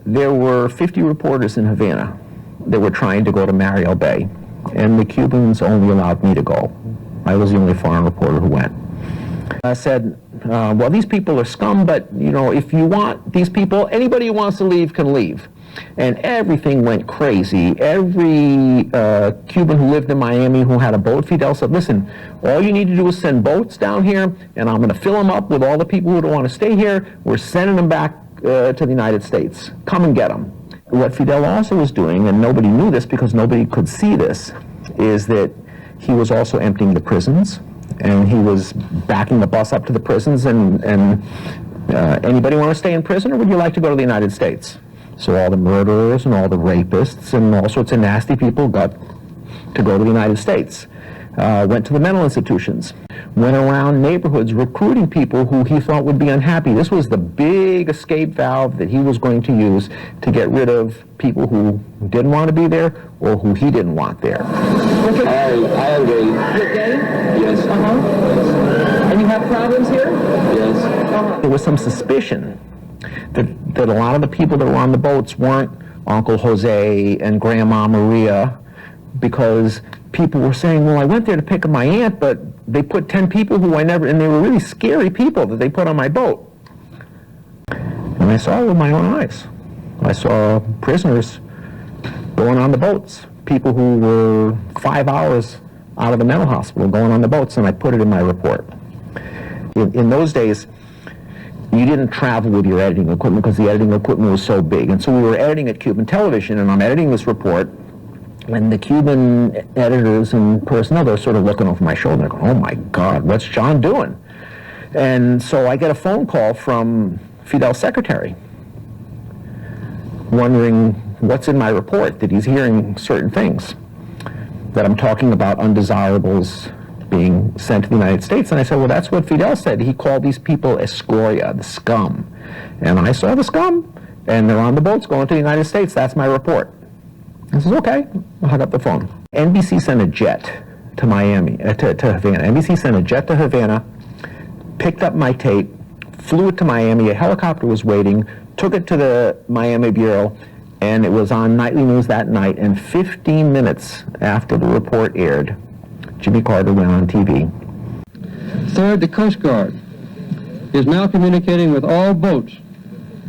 there were 50 reporters in Havana that were trying to go to Mariel Bay, and the Cubans only allowed me to go. I was the only foreign reporter who went. I said, well, these people are scum, but, you know, if you want these people, anybody who wants to leave can leave. And everything went crazy. Every Cuban who lived in Miami who had a boat, Fidel said, listen, all you need to do is send boats down here, and I'm going to fill them up with all the people who don't want to stay here. We're sending them back to the United States. Come and get them. What Fidel also was doing, and nobody knew this because nobody could see this, is that he was also emptying the prisons, and he was backing the bus up to the prisons, and anybody want to stay in prison, or would you like to go to the United States? So all the murderers and all the rapists and all sorts of nasty people got to go to the United States. Went to the mental institutions, went around neighborhoods recruiting people who he thought would be unhappy. This was the big escape valve that he was going to use to get rid of people who didn't want to be there or who he didn't want there. I am gay. You're gay? Yes. Uh-huh. And you have problems here? Yes. Uh-huh. There was some suspicion that a lot of the people that were on the boats weren't Uncle Jose and Grandma Maria, because people were saying, well, I went there to pick up my aunt, but they put 10 people who I never, and they were really scary people that they put on my boat. And I saw it with my own eyes. I saw prisoners going on the boats, people who were 5 hours out of the mental hospital going on the boats, and I put it in my report. In those days, you didn't travel with your editing equipment because the editing equipment was so big. And so we were editing at Cuban television, and I'm editing this report, and the Cuban editors and personnel, they're sort of looking over my shoulder, going, oh my God, what's John doing? And so I get a phone call from Fidel's secretary, wondering what's in my report, that he's hearing certain things, that I'm talking about undesirables being sent to the United States. And I said, well, that's what Fidel said. He called these people escoria, the scum. And I saw the scum, and they're on the boats going to the United States. That's my report. I says, okay, I'll hung up the phone. NBC sent a jet to Miami, to Havana. NBC sent a jet to Havana, picked up my tape, flew it to Miami. A helicopter was waiting, took it to the Miami Bureau, and it was on nightly news that night. And 15 minutes after the report aired, Jimmy Carter went on TV. Third, the Coast Guard is now communicating with all boats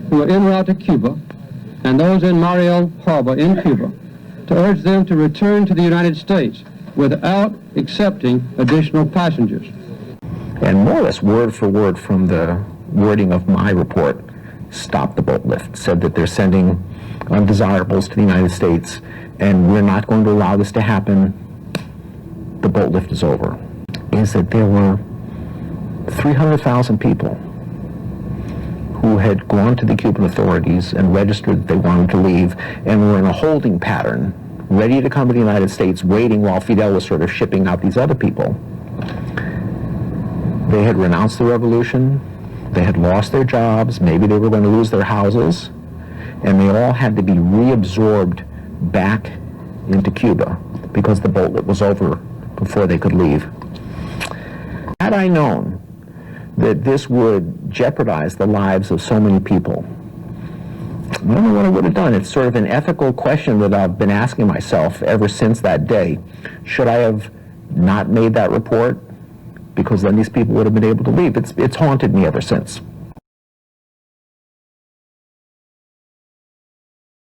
who are en route to Cuba and those in Mariel Harbor in Cuba to urge them to return to the United States without accepting additional passengers. And more or less word for word from the wording of my report, stopped the boat lift, said that they're sending undesirables to the United States, and we're not going to allow this to happen. The boat lift is over. Is that there were 300,000 people who had gone to the Cuban authorities and registered that they wanted to leave and were in a holding pattern, ready to come to the United States, waiting while Fidel was sort of shipping out these other people. They had renounced the revolution, they had lost their jobs, maybe they were going to lose their houses, and they all had to be reabsorbed back into Cuba because the boat lift was over before they could leave. Had I known that this would jeopardize the lives of so many people, I don't know what I would have done. It's sort of an ethical question that I've been asking myself ever since that day. Should I have not made that report? Because then these people would have been able to leave. It's haunted me ever since.